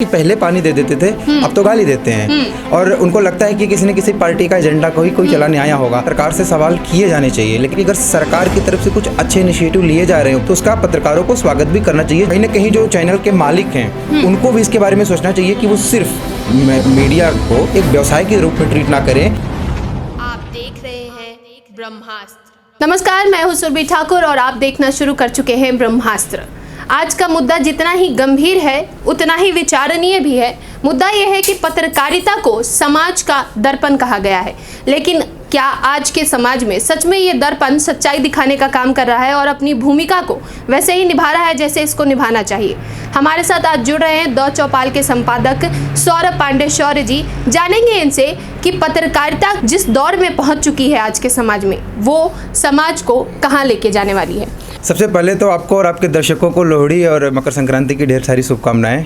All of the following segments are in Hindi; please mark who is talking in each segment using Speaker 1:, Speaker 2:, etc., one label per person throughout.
Speaker 1: कि पहले पानी दे देते थे, अब तो गाली देते हैं और उनको लगता है कि किसी न किसी पार्टी का एजेंडा कोई चलाने आया होगा। सरकार से सवाल किए जाने चाहिए, लेकिन अगर सरकार की तरफ से कुछ अच्छे इनिशिएटिव लिए जा रहे हो तो उसका पत्रकारों को स्वागत भी करना चाहिए। कहीं न कहीं जो चैनल के मालिक हैं उनको भी इसके बारे में सोचना चाहिए कि वो सिर्फ मीडिया को एक व्यवसाय के रूप में ट्रीट ना करें।
Speaker 2: आप देख रहे हैं ब्रह्मास्त्र। नमस्कार, मैं हूं सुरभि ठाकुर और आप देखना शुरू कर चुके हैं ब्रह्मास्त्र। आज का मुद्दा जितना ही गंभीर है उतना ही विचारणीय भी है। मुद्दा यह है कि पत्रकारिता को समाज का दर्पण कहा गया है, लेकिन क्या आज के समाज में सच में ये दर्पण सच्चाई दिखाने का काम कर रहा है और अपनी भूमिका को वैसे ही निभा रहा है जैसे इसको निभाना चाहिए? हमारे साथ आज जुड़ रहे हैं द चौपाल के संपादक सौरभ पांडे शौर्य जी। जानेंगे इनसे कि पत्रकारिता जिस दौर में पहुंच चुकी है आज के समाज में, वो समाज को कहाँ लेके जाने वाली है।
Speaker 1: सबसे पहले तो आपको और आपके दर्शकों को लोहड़ी और मकर संक्रांति की ढेर सारी शुभकामनाएं।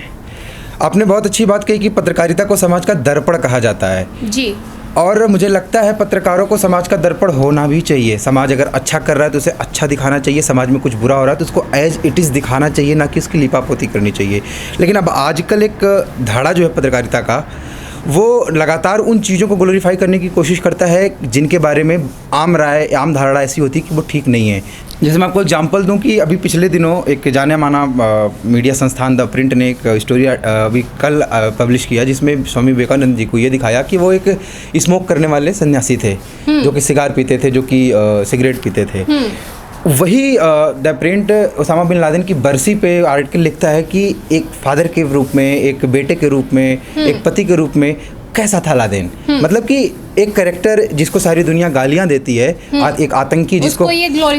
Speaker 1: आपने बहुत अच्छी बात कही कि पत्रकारिता को समाज का दर्पण कहा जाता है
Speaker 2: जी,
Speaker 1: और मुझे लगता है पत्रकारों को समाज का दर्पण होना भी चाहिए। समाज अगर अच्छा कर रहा है तो उसे अच्छा दिखाना चाहिए, समाज में कुछ बुरा हो रहा है तो उसको एज इट इज़ दिखाना चाहिए, ना कि उसकी लिपापोती करनी चाहिए। लेकिन अब आजकल एक धाड़ा जो है पत्रकारिता का, वो लगातार उन चीज़ों को ग्लोरीफाई करने की कोशिश करता है जिनके बारे में आम धारणा ऐसी होती है कि वो ठीक नहीं है। जैसे मैं आपको एग्जांपल दूं कि अभी पिछले दिनों एक जाने माना मीडिया संस्थान द प्रिंट ने एक स्टोरी अभी कल पब्लिश किया, जिसमें स्वामी विवेकानंद जी को ये दिखाया कि वो एक स्मोक करने वाले सन्यासी थे जो कि सिगार पीते थे, जो कि सिगरेट पीते थे। वही the Print Osama bin Laden की बरसी पे आर्टिकल लिखता है कि एक फादर के रूप में, एक बेटे के रूप में, एक पति के रूप में कैसा था लादेन। मतलब कि एक कैरेक्टर जिसको सारी दुनिया गालियां देती है, एक आतंकी जिसको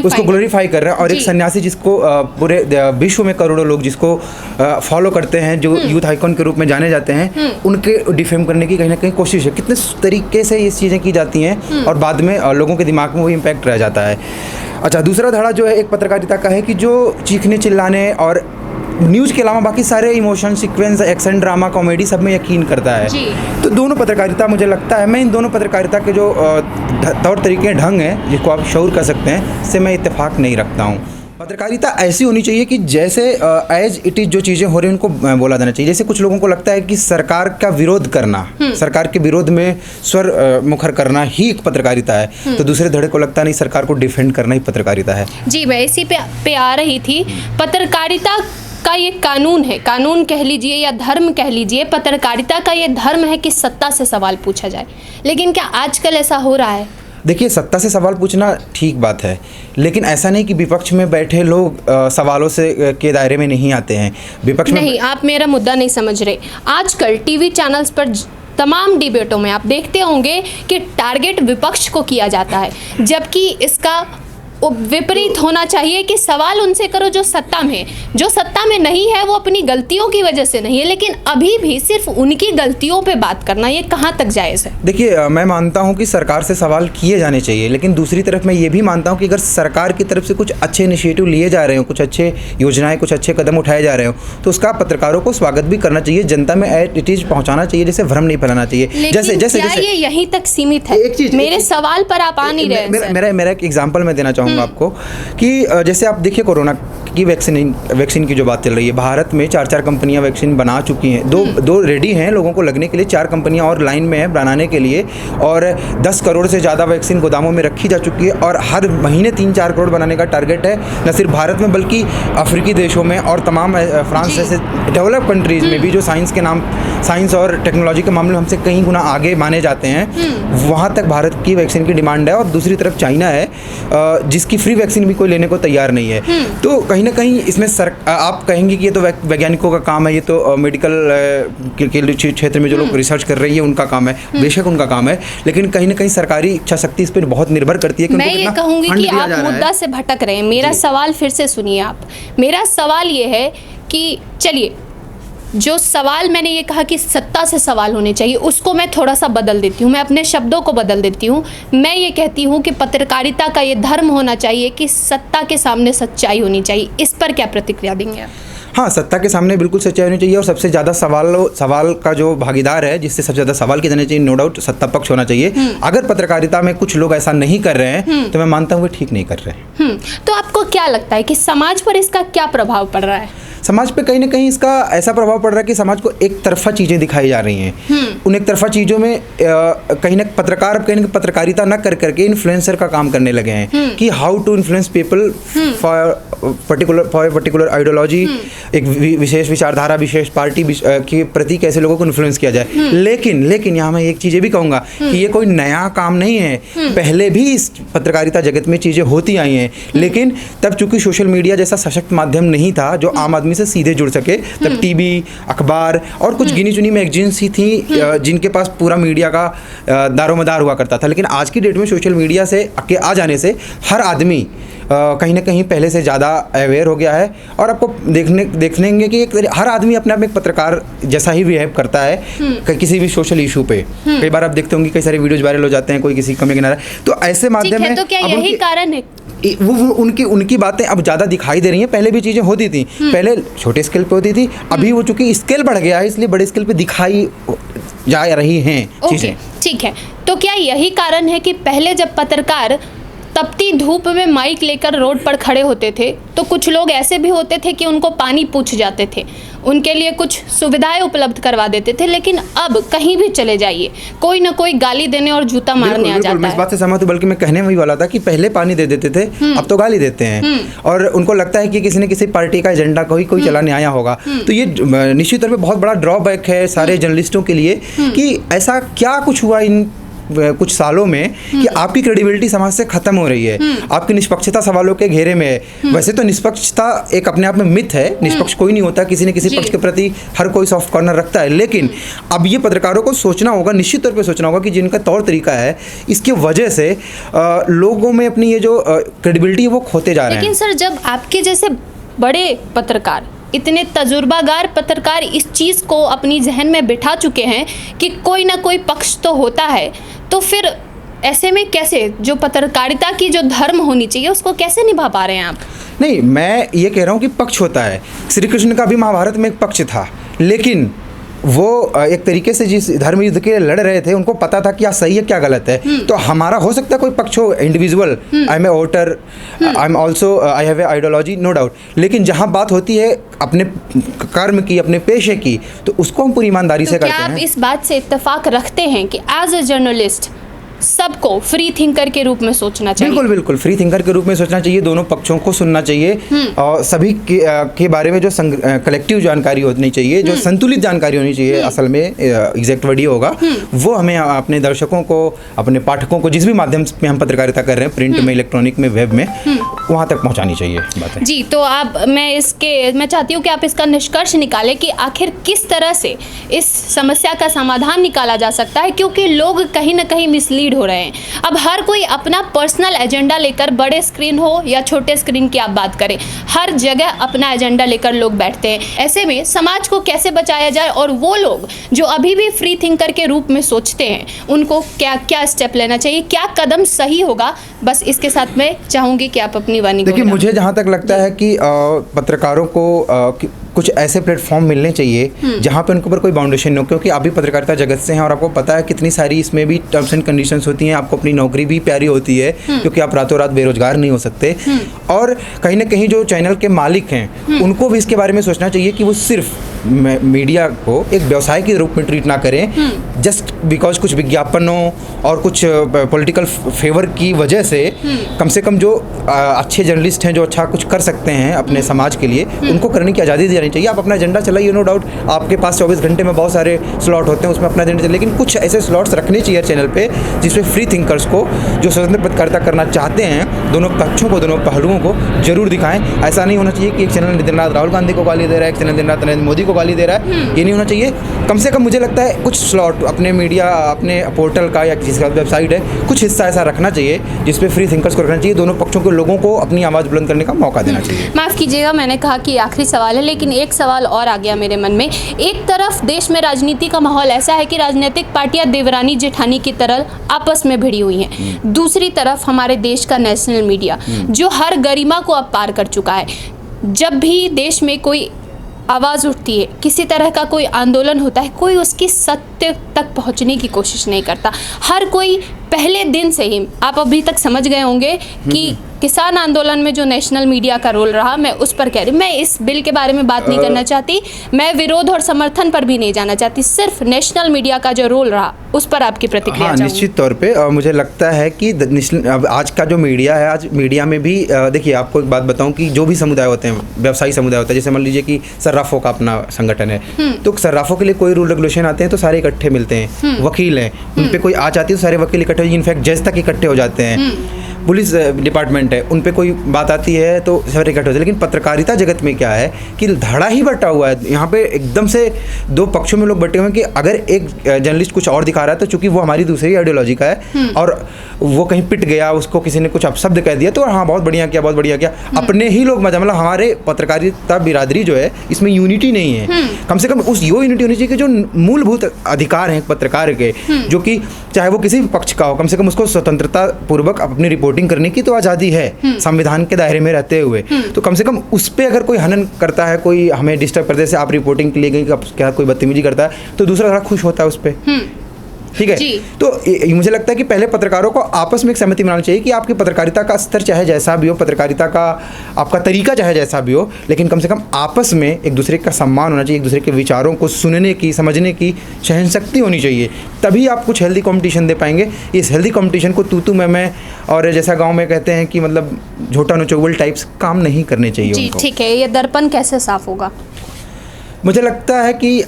Speaker 1: उसको ग्लोरीफाई कर रहा है, और एक सन्यासी जिसको पूरे विश्व में करोड़ों लोग जिसको फॉलो करते हैं, जो यूथ आइकॉन के रूप में जाने जाते हैं, उनके डिफेम करने की कहीं ना कहीं कोशिश है। कितने तरीके से ये चीज़ें की जाती हैं और बाद में लोगों के दिमाग में वो इम्पैक्ट रह जाता है। अच्छा, दूसरा धाड़ा जो है एक पत्रकारिता का है कि जो चीखने चिल्लाने और न्यूज़ के अलावा बाकी सारे emotion, sequence, action, drama, comedy सब में यकीन करता है। तो दोनों पत्रकारिता, मुझे लगता है, मैं इन दोनों पत्रकारिता के जो तौर तरीके ढंग हैं जिसको आप शौर कर सकते हैं, से मैं इत्तेफाक नहीं रखता हूँ। पत्रकारिता ऐसी होनी चाहिए कि जैसे एज इट इज़ जो चीज़ें हो रही हैं उनको बोला जाना चाहिए। जैसे कुछ लोगों को लगता है कि सरकार का विरोध करना, सरकार के विरोध में स्वर मुखर करना ही एक पत्रकारिता है, तो दूसरे धड़े को लगता नहीं सरकार को डिफेंड करना ही पत्रकारिता है।
Speaker 2: जी, मैं इसी पे आ रही थी। पत्रकारिता का ये कानून है, कानून कह लीजिए या धर्म कह लीजिए, पत्रकारिता का ये धर्म है कि सत्ता से सवाल पूछा जाए। लेकिन क्या आजकल ऐसा हो रहा है?
Speaker 1: देखिए, सत्ता से सवाल पूछना ठीक बात है, लेकिन ऐसा नहीं कि विपक्ष में बैठे लोग सवालों से के दायरे में नहीं आते हैं। विपक्ष में
Speaker 2: नहीं, आप मेरा मुद्दा नहीं समझ रहे। आजकल टीवी चैनल्स पर तमाम डिबेटों में आप देखते होंगे कि टारगेट विपक्ष को किया जाता है, जबकि इसका विपरीत होना चाहिए कि सवाल उनसे करो जो सत्ता में नहीं है। वो अपनी गलतियों की वजह से नहीं है, लेकिन अभी भी सिर्फ उनकी गलतियों पे बात करना, ये कहाँ तक जायज़ है?
Speaker 1: देखिए, मैं मानता हूँ कि सरकार से सवाल किए जाने चाहिए, लेकिन दूसरी तरफ मैं ये भी मानता हूँ कि अगर सरकार की तरफ से कुछ अच्छे इनिशिएटिव लिए जा रहे हो, कुछ अच्छे योजनाएं, कुछ अच्छे कदम उठाए जा रहे हो, तो उसका पत्रकारों को स्वागत भी करना चाहिए, जनता में एट इट इज पहुँचाना चाहिए, जैसे भ्रम नहीं फैलाना चाहिए। जैसे ये
Speaker 2: यहीं तक सीमित है? मेरे सवाल पर आप आ नहीं रहे।
Speaker 1: मेरा एक एग्जाम्पल मैं देना चाहूँगा आपको कि जैसे आप देखिए कोरोना की वैक्सीन की जो बात चल रही है, भारत में 4 कंपनियां वैक्सीन बना चुकी हैं, दो रेडी हैं लोगों को लगने के लिए, 4 कंपनियां और लाइन में हैं बनाने के लिए, और 10 करोड़ से ज़्यादा वैक्सीन गोदामों में रखी जा चुकी है, और हर महीने 3-4 करोड़ बनाने का टारगेट है, न सिर्फ भारत में बल्कि अफ्रीकी देशों में और तमाम फ्रांस जैसे डेवलप कंट्रीज़ में भी, जो साइंस और टेक्नोलॉजी के मामले में हमसे कई गुना आगे माने जाते हैं, वहाँ तक भारत की वैक्सीन की डिमांड है। और दूसरी तरफ चाइना है जिसकी फ्री वैक्सीन भी कोई लेने को तैयार नहीं है। तो कहीं ना कहीं इसमें आप कहेंगे कि ये तो वैज्ञानिकों का काम है, ये तो मेडिकल के क्षेत्र में जो लोग रिसर्च कर रही है उनका काम है, बेशक उनका काम है, लेकिन कहीं ना कहीं सरकारी इच्छा शक्ति इस पर बहुत निर्भर करती है।
Speaker 2: मैं ये कहूँगी कि आप मुद्दा से भटक रहे हैं। मेरा सवाल फिर से सुनिए आप। मेरा सवाल ये है कि चलिए, जो सवाल मैंने ये कहा कि सत्ता से सवाल होने चाहिए, उसको मैं थोड़ा सा बदल देती हूँ, मैं अपने शब्दों को बदल देती हूँ। मैं ये कहती हूँ कि पत्रकारिता का ये धर्म होना चाहिए कि सत्ता के सामने सच्चाई होनी चाहिए। इस पर क्या प्रतिक्रिया देंगे आप?
Speaker 1: हाँ, सत्ता के सामने बिल्कुल सच्चाई होनी चाहिए और सबसे ज़्यादा सवाल का जो भागीदार है, जिससे सबसे ज़्यादा सवाल किए जाने चाहिए, नो डाउट सत्ता पक्ष होना चाहिए। अगर पत्रकारिता में कुछ लोग ऐसा नहीं कर रहे हैं तो मैं मानता हूँ वे ठीक नहीं कर रहे हैं।
Speaker 2: तो आपको क्या लगता है कि समाज पर इसका क्या प्रभाव पड़ रहा है?
Speaker 1: समाज पे कहीं ना कहीं इसका ऐसा प्रभाव पड़ रहा है कि समाज को एक तरफा चीज़ें दिखाई जा रही हैं। उन एक तरफा चीज़ों में कहीं ना पत्रकारिता न कर करके इन्फ्लुएंसर का काम करने लगे हैं कि how to influence people for particular ideology, एक विशेष विचारधारा, विशेष पार्टी के प्रति कैसे लोगों को इन्फ्लुएंस किया जाए। लेकिन यहाँ मैं एक चीज़ भी कहूँगा कि ये कोई नया काम नहीं है, पहले भी इस पत्रकारिता जगत में चीज़ें होती आई हैं, लेकिन तब चूंकि सोशल मीडिया जैसा सशक्त माध्यम नहीं था जो आम आदमी से सीधे जुड़ सके, तब टीवी, अखबार और कुछ गिनी चुनी मैगजीन्स ही थी जिनके पास पूरा मीडिया का दारोमदार हुआ करता था। लेकिन आज की डेट में सोशल मीडिया से आ जाने से हर आदमी कहीं ना कहीं पहले से ज़्यादा अवेयर हो गया है और आपको देखेंगे कि हर आदमी अपने आप में एक पत्रकार जैसा ही बिहेव करता है किसी भी सोशल इशू पे। कई बार आप देखते होंगे कई सारे वीडियोज वायरल हो जाते हैं, कोई किसी कमी किनारा, तो ऐसे माध्यम में
Speaker 2: तो क्या यही कारण है
Speaker 1: वो उनकी बातें अब ज़्यादा दिखाई दे रही हैं। पहले भी चीज़ें होती थी, पहले छोटे स्केल पे होती थी, अभी वो चूंकि स्केल बढ़ गया है इसलिए बड़े स्केल पे दिखाई जा रही हैं चीज़ें।
Speaker 2: ठीक है, तो क्या यही कारण है कि पहले जब पत्रकार तपती धूप में माइक लेकर रोड पर खड़े होते थे तो कुछ लोग ऐसे भी होते थे कि उनको पानी पूछ जाते थे, उनके लिए कुछ सुविधाएं उपलब्ध करवा देते थे, लेकिन अब कहीं भी चले जाइए कोई ना कोई गाली देने और जूता मारने आ जाता है।
Speaker 1: मैं इस बात से सहमत हूं, बल्कि मैं कहने वही वाला था कि पहले पानी दे देते थे, अब तो गाली देते हैं और उनको लगता है कि किसी न किसी पार्टी का एजेंडा कोई चलाने आया होगा। तो ये निश्चित तौर पर बहुत बड़ा ड्रॉबैक है सारे जर्नलिस्टों के लिए कि ऐसा क्या कुछ हुआ इन कुछ सालों में कि आपकी क्रेडिबिलिटी समाज से खत्म हो रही है, आपकी निष्पक्षता सवालों के घेरे में है। वैसे तो निष्पक्षता एक अपने आप में मिथ है, निष्पक्ष कोई नहीं होता, किसी न किसी पक्ष के प्रति हर कोई सॉफ्ट कॉर्नर रखता है, लेकिन अब ये पत्रकारों को सोचना होगा, निश्चित तौर पे सोचना होगा कि जिनका तौर तरीका है इसकी वजह से लोगों में अपनी ये जो क्रेडिबिलिटी है वो खोते जा रहे हैं।
Speaker 2: लेकिन सर, जब आपके जैसे बड़े पत्रकार, इतने तजुर्बागार पत्रकार इस चीज़ को अपनी जहन में बिठा चुके हैं कि कोई ना कोई पक्ष तो होता है, तो फिर ऐसे में कैसे जो पत्रकारिता की जो धर्म होनी चाहिए उसको कैसे निभा पा रहे हैं आप?
Speaker 1: नहीं, मैं ये कह रहा हूँ कि पक्ष होता है। श्री कृष्ण का भी महाभारत में एक पक्ष था, लेकिन वो एक तरीके से जिस धर्म युद्ध के लिए लड़ रहे थे उनको पता था क्या सही है क्या गलत है। तो हमारा हो सकता है कोई पक्ष हो, individual, I am a voter, I am also, I have a ideology, no doubt, लेकिन जहाँ बात होती है अपने कर्म की, अपने पेशे की, तो उसको हम पूरी ईमानदारी से करते हैं।
Speaker 2: क्या आप इस बात से इत्तेफाक रखते हैं कि एज ए जर्नलिस्ट सबको फ्री थिंकर के रूप में सोचना चाहिए?
Speaker 1: बिल्कुल फ्री थिंकर के रूप में सोचना चाहिए, दोनों पक्षों को सुनना चाहिए और सभी के बारे में जो कलेक्टिव जानकारी होनी चाहिए, जो संतुलित जानकारी होनी चाहिए, असल में एग्जैक्ट वर्ड ये होगा, वो हमें अपने दर्शकों को, अपने पाठकों को, जिस भी माध्यम में हम पत्रकारिता कर रहे हैं, प्रिंट में, इलेक्ट्रॉनिक में, वेब में, वहाँ तक पहुँचानी चाहिए बातें।
Speaker 2: जी, तो मैं चाहती हूँ कि आप इसका निष्कर्ष निकालें कि आखिर किस तरह से इस समस्या का समाधान निकाला जा सकता है, क्योंकि लोग कहीं ना कहीं मिसलीड हो रहे हैं। अब हर कोई अपना पर्सनल एजेंडा लेकर, बड़े स्क्रीन हो या छोटे स्क्रीन की आप बात करें, हर जगह अपना एजेंडा लेकर लोग बैठते हैं। ऐसे में समाज को कैसे बचाया जाए और वो लोग जो अभी भी फ्री थिंकर के रूप में सोचते हैं उनको क्या क्या स्टेप लेना चाहिए, क्या कदम सही होगा, बस इसके साथ मैं चाहूँगी कि आप अपनी वाणी।
Speaker 1: देखिए, मुझे जहाँ तक लगता है कि पत्रकारों को कुछ ऐसे प्लेटफॉर्म मिलने चाहिए जहाँ पे उनके ऊपर कोई बाउंडेशन न हो, क्योंकि आप भी पत्रकारिता जगत से हैं और आपको पता है कितनी सारी इसमें भी टर्म्स एंड कंडीशंस होती हैं। आपको अपनी नौकरी भी प्यारी होती है क्योंकि आप रातों रात बेरोजगार नहीं हो सकते, और कहीं ना कहीं जो चैनल के मालिक हैं उनको भी इसके बारे में सोचना चाहिए कि वो सिर्फ मीडिया को एक व्यवसाय के रूप में ट्रीट ना करें जस्ट बिकॉज कुछ विज्ञापनों और कुछ पॉलिटिकल फेवर की वजह से। कम से कम जो अच्छे जर्नलिस्ट हैं, जो अच्छा कुछ कर सकते हैं अपने समाज के लिए, उनको करने की आज़ादी दी जानी चाहिए। आप अपना एजेंडा चलाइए, नो डाउट, आपके पास 24 घंटे में बहुत सारे स्लॉट होते हैं, उसमें अपना एजेंडा, लेकिन कुछ ऐसे स्लॉट्स रखने चाहिए चैनल पे जिसमें फ्री थिंकर्स को, जो स्वतंत्र पत्रकारिता करना चाहते हैं, दोनों पक्षों को, दोनों पहलुओं को जरूर दिखाएं। ऐसा नहीं होना चाहिए कि एक चैनल दिन रात राहुल गांधी को गाली दे रहा है, एक चैनल दिन रात नरेंद्र मोदी को गाली दे रहा है, ये नहीं होना चाहिए। कम से कम मुझे लगता है कुछ स्लॉट अपने मीडिया, अपने पोर्टल का या जिसका वेबसाइट है, कुछ हिस्सा ऐसा रखना चाहिए जिसपे फ्री थिंकर्स को रखना चाहिए, दोनों पक्षों के लोगों को अपनी आवाज़ बुलंद करने का मौका देना चाहिए।
Speaker 2: माफ़ कीजिएगा, मैंने कहा कि आखिरी सवाल है, लेकिन एक सवाल और आ गया मेरे मन में। एक तरफ देश में राजनीति का माहौल ऐसा है कि राजनीतिक पार्टियां देवरानी जेठानी की तरह आपस में भिड़ी हुई हैं, दूसरी तरफ हमारे देश का नेशनल मीडिया जो हर गरिमा को अब पार कर चुका है। जब भी देश में कोई आवाज़ उठती है, किसी तरह का कोई आंदोलन होता है, कोई उसकी सत्य तक पहुंचने की कोशिश नहीं करता। हर कोई पहले दिन से ही, आप अभी तक समझ गए होंगे कि किसान आंदोलन में जो नेशनल मीडिया का रोल रहा, मैं उस पर कह रही हूँ। मैं इस बिल के बारे में बात नहीं करना चाहती, मैं विरोध और समर्थन पर भी नहीं जाना चाहती, सिर्फ नेशनल मीडिया का जो रोल रहा उस पर आपकी प्रतिक्रिया।
Speaker 1: हाँ, निश्चित तौर पे मुझे लगता है कि अब आज का जो मीडिया है, आज मीडिया में भी देखिए, आपको एक बात बताऊं कि जो भी समुदाय होते हैं, व्यवसायी समुदाय होता है, जैसे मान लीजिए कि सर्राफों का अपना संगठन है, तो सर्राफों के लिए कोई रूल रेगुलेशन आते हैं तो सारे इकट्ठे मिलते हैं। वकील हैं, उन पे कोई आ जाती है तो सारे वकील इकट्ठे, इनफैक्ट जज तक इकट्ठे हो जाते हैं। पुलिस डिपार्टमेंट है, उन पे कोई बात आती है तो सारे इकट्ठे होते हैं। लेकिन पत्रकारिता जगत में क्या है कि धड़ा ही बटा हुआ है। यहाँ पे एकदम से दो पक्षों में लोग बटे हुए हैं कि अगर एक जर्नलिस्ट कुछ और दिखा रहा है तो चूंकि वो हमारी दूसरी आइडियोलॉजी का है और वो कहीं पिट गया, उसको किसी ने कुछ अपशब्द कह दिया तो हाँ बहुत बढ़िया किया, बहुत बढ़िया किया, अपने ही लोग मजा, मतलब हमारे पत्रकारिता बिरादरी जो है इसमें यूनिटी नहीं है। कम से कम उस यूनिटी होनी चाहिए कि जो मूलभूत अधिकार हैं पत्रकार के, जो कि चाहे वो किसी भी पक्ष का हो, कम से कम उसको स्वतंत्रता पूर्वक अपनी रिपोर्टिंग करने की तो आज़ादी है संविधान के दायरे में रहते हुए। तो कम से कम उस पर अगर कोई हनन करता है, कोई हमें डिस्टर्ब करते से आप रिपोर्टिंग के लिए गई, क्या कोई बदतमीजी करता है तो दूसरा थोड़ा खुश होता है उस पर। ठीक है, तो मुझे लगता है कि पहले पत्रकारों को आपस में एक सहमति बनानी चाहिए कि आपकी पत्रकारिता का स्तर चाहे जैसा भी हो, पत्रकारिता का आपका तरीका चाहे जैसा भी हो, लेकिन कम से कम आपस में एक दूसरे का सम्मान होना चाहिए, एक दूसरे के विचारों को सुनने की, समझने की सहनशक्ति होनी चाहिए, तभी आप कुछ हेल्दी कंपटीशन दे पाएंगे। इस हेल्दी कंपटीशन को तू मैं और जैसा गाँव में कहते हैं कि मतलब झोटा नचोवल टाइप्स काम नहीं करने चाहिए उनको।
Speaker 2: ठीक है, ये दर्पण कैसे साफ होगा? मुझे
Speaker 1: लगता है कि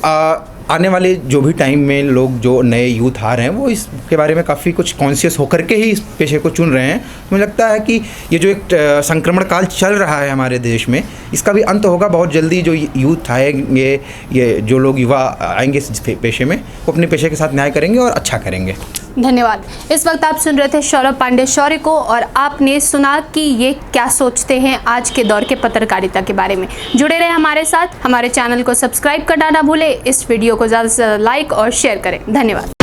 Speaker 1: आने वाले जो भी टाइम में लोग, जो नए यूथ आ रहे हैं, वो इसके बारे में काफ़ी कुछ कॉन्शियस होकर के ही इस पेशे को चुन रहे हैं। मुझे लगता है कि ये जो एक संक्रमण काल चल रहा है हमारे देश में, इसका भी अंत होगा बहुत जल्दी। जो यूथ आएंगे, ये जो लोग युवा आएंगे इस पेशे में, वो अपने पेशे के साथ न्याय करेंगे और अच्छा करेंगे।
Speaker 2: धन्यवाद। इस वक्त आप सुन रहे थे सौरभ पांडे शौर्य को, और आपने सुना कि ये क्या सोचते हैं आज के दौर के पत्रकारिता के बारे में। जुड़े रहे हमारे साथ, हमारे चैनल को सब्सक्राइब करना ना भूलें, इस वीडियो को ज़्यादा से ज़्यादा लाइक और शेयर करें। धन्यवाद।